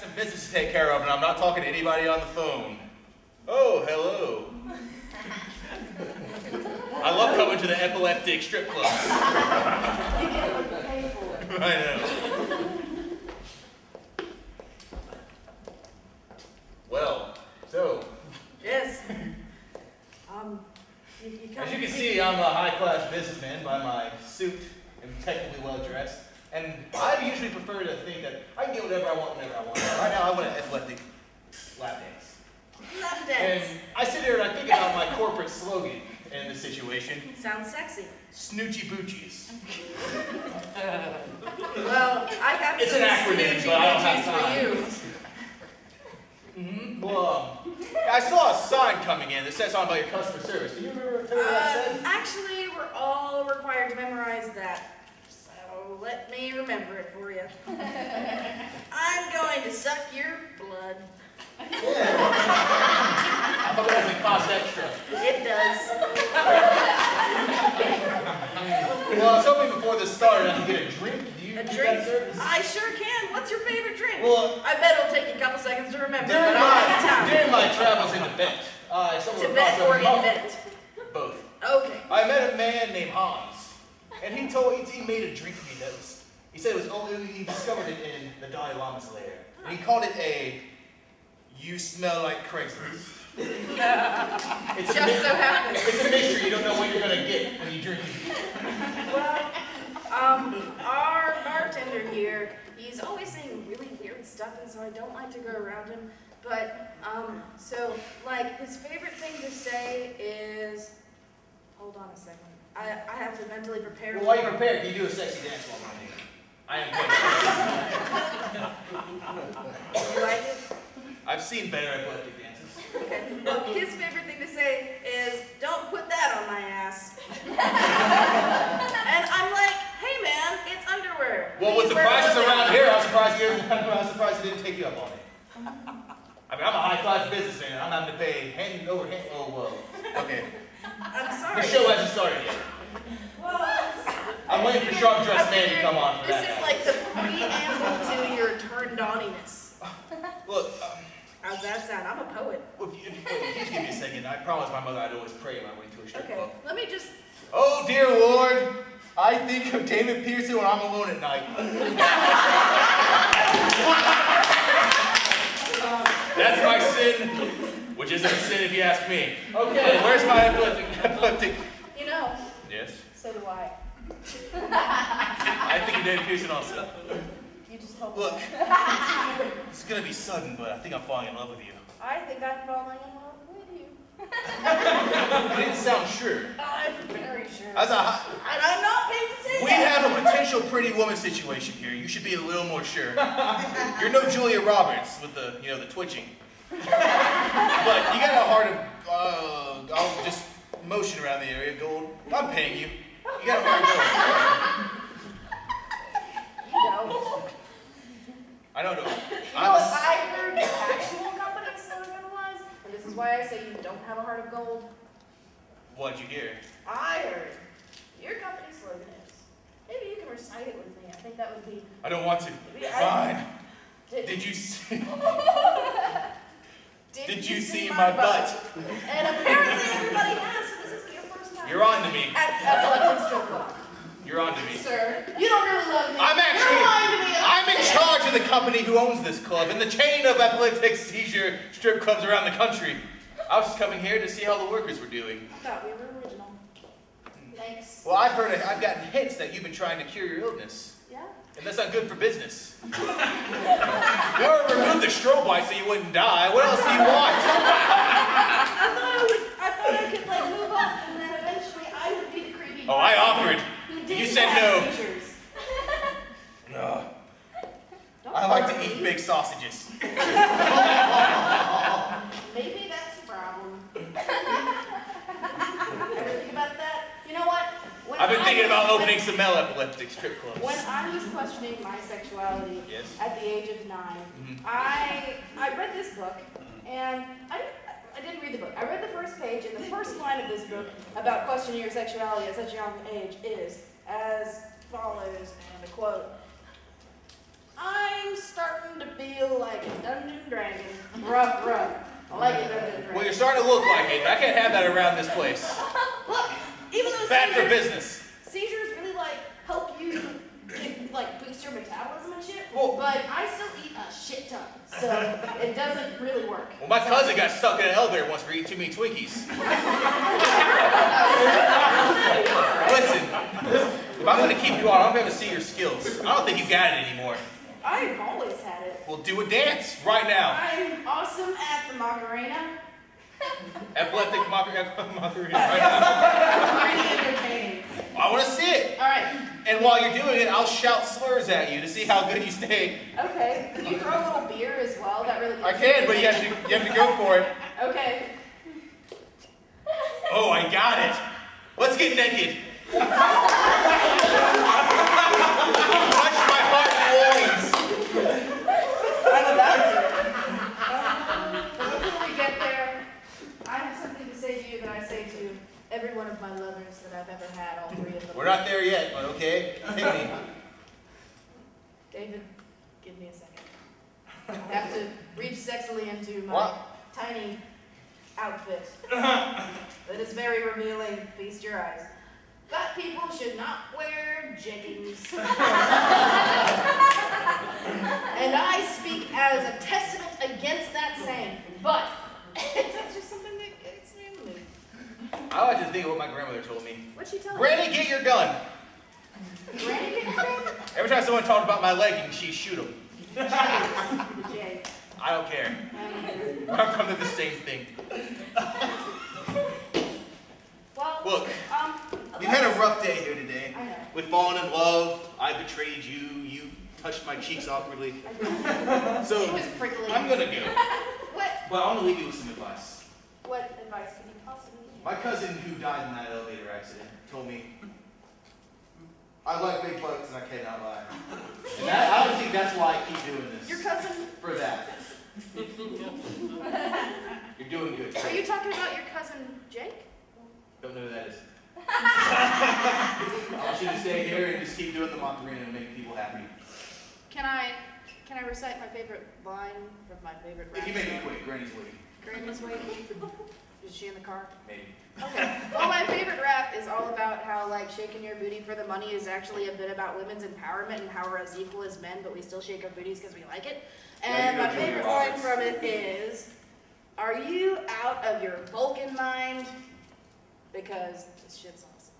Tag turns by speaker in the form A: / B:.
A: Some business to take care of, and I'm not talking to anybody on the phone. Oh, hello. I love coming to the epileptic strip club. I know. Well, so.
B: Yes.
A: As you can see, I'm a high-class businessman by my suit and technically well-dressed. And I usually prefer to think that I can get whatever I want whenever I want. Right now, I want an epileptic lap dance.
B: Lap dance.
A: And I sit here and I think about my corporate slogan in this situation.
B: Sounds sexy.
A: Snoochy Boochies.
B: Well, I have
A: it's
B: some
A: an acronym, but I don't have
B: time.
A: for you. Well, I saw a sign coming in that says something about your customer service. Can you remember tell me what that said?
B: Actually, we're all required to memorize that. So let me remember it for you. I'm going to suck your blood.
A: Yeah. I hope that doesn't cost extra.
B: It does.
A: Well, I was hoping before this started I could get a drink. Do you
B: A
A: do
B: drink?
A: that service?
B: I sure can. What's your favorite drink?
A: Well,
B: I bet it'll take you a couple seconds to remember.
A: During my travels in Tibet,
B: Tibet or in Tibet?
A: Both.
B: Okay.
A: I met a man named Hans, and he made a drink for me that was, he said he discovered it in the Dalai Lama's lair. And he called it a "You smell like Craigslist." It's
B: Just so happens.
A: It's a mystery. You don't know what you're gonna get when you drink it.
B: Well, our bartender here, he's always saying really weird stuff, and so I don't like to go around him. But, so, like, his favorite thing to say is, hold on a second. I have to mentally prepare.
A: Well, while you're prepared, can you do a sexy dance while I'm here? I am good.
B: You like it?
A: I've seen better epileptic dances.
B: Okay. Well, his favorite thing to say is, don't put that on my ass. And I'm like, hey man, it's underwear.
A: Well, with the prices around here, I'm surprised it didn't take you up on it. I mean, I'm a high-class businessman. I'm having to pay hand over hand. Oh, whoa. Okay.
B: I'm sorry.
A: The show hasn't started yet.
B: Well,
A: I'm waiting for Sharp Dressed Man to come on for
B: this
A: that.
B: This is like the preamble to your turned-oniness.
A: Look,
B: how's that sound? I'm a poet.
A: Well, if you just give me a second. I promised my mother I'd always pray my way to a strip club.
B: Let me just...
A: Oh, dear Lord, I think of David Pearson when I'm alone at night. That's my sin, which isn't a sin if you ask me. Okay, where's my epileptic?
B: You know.
A: Yes?
B: So do I.
A: I think of David Pearson also.
B: You just hope.
A: Look, it's going to be sudden, but I think I'm falling in love with you.
B: I think I'm falling in love with you.
A: You didn't sound sure.
B: I'm very sure.
A: And
B: I'm not paid to say
A: we
B: that.
A: have a potential pretty woman situation here. You should be a little more sure. You're no Julia Roberts with the, the twitching. But you got a heart of, I'll just motion around the area, gold. I'm paying you. You got a heart of gold.
B: You know.
A: I don't know.
B: I heard the actual company slogan was, and this is why I say you don't have a heart of gold.
A: What'd you hear?
B: I heard your company slogan is, maybe you can recite it with me. I think that would be...
A: I don't want to. Fine. Did you see... Did you see my butt?
B: And apparently everybody has, so this is your first time.
A: You're on to me.
B: At Epileptic Strip Club.
A: You're on to me.
B: Sir, you don't really love me.
A: I'm in charge of the company who owns this club and the chain of epileptic seizure strip clubs around the country. I was just coming here to see how the workers were doing.
B: I thought we were original. Thanks.
A: Well, I've gotten hints that you've been trying to cure your illness.
B: Yeah?
A: And that's not good for business. You already removed the strobe light so you wouldn't die. What else do you want?
B: I thought I could like move up and then eventually I would be the creepy.
A: Oh, I offered. You said no. No. I like to eat big sausages.
B: Maybe that's a problem. Ever think about that? You know what?
A: I've been thinking about opening some male epileptic strip clubs.
B: When I was questioning my sexuality at the age of 9, I read this book, and I didn't read the book. I read the first page, and the first line of this book about questioning your sexuality at such a young age is as follows, and I quote, I'm starting to feel like a dungeon dragon. Rough. I like a dungeon dragon.
A: Well, you're starting to look like it. I can't have that around this place.
B: Look, even though
A: Bad for business.
B: seizures really like help you like boost your metabolism and shit,
A: Well,
B: but I still eat a shit ton, so it doesn't really work.
A: Well, my cousin got stuck in an elevator once for eating too many Twinkies. Listen, if I'm going to keep you on, I'm going to see your skills. I don't think you got it anymore.
B: I've always had it.
A: Well, do a dance right now.
B: I'm awesome at the Macarena.
A: Epileptic Macarena right now.
B: Pretty entertaining.
A: I want to see it.
B: All right.
A: And while you're doing it, I'll shout slurs at you to see how good you stay.
B: Okay. Can you throw a little beer as well? That really.
A: I can, but you have to go for it.
B: Okay.
A: Oh, I got it. Let's get naked. Touch my heart loins.
B: I'm about to. Before we get there, I have something to say to you that I say to every one of my lovers that I've ever had, all three of them.
A: We're not there yet, but okay. Hit me.
B: David, give me a second. I have to reach sexily into my tiny outfit that is very revealing. Feast your eyes. Fat people should not wear jeggings. And I speak as a testament against that saying, but that's just something that gets me in the mood.
A: I like to think of what my grandmother told me.
B: What'd she tell me?
A: Granny, get your gun.
B: Granny, get your gun?
A: Every time someone talked about my leggings, she shoot them.
B: Jay.
A: I don't care. I'm from the same thing.
B: Well,
A: look, we've had a rough day here today.
B: I know.
A: We've fallen in love. I betrayed you. You touched my cheeks awkwardly. So
B: it was prickly.
A: I'm gonna go.
B: What?
A: But I want to leave you with some advice.
B: What advice can you possibly give?
A: My cousin who died in that elevator accident told me, I like big butts and I cannot lie. And I don't think that's why I keep doing this.
B: Your cousin?
A: For that. You're doing good.
B: Are you talking about your cousin Jake?
A: Don't know who that is. I want you to stay here and just keep doing the Macarena and make people happy.
B: Can I recite my favorite line from my favorite rap
A: If you make
B: song?
A: it quick, Granny's waiting.
B: Granny's waiting? Is she in the car?
A: Maybe.
B: Okay. Well, my favorite rap is all about how, like, shaking your booty for the money is actually a bit about women's empowerment and how we're as equal as men, but we still shake our booties because we like it. And my favorite line from it is, are you out of your Vulcan mind? Because this shit's awesome.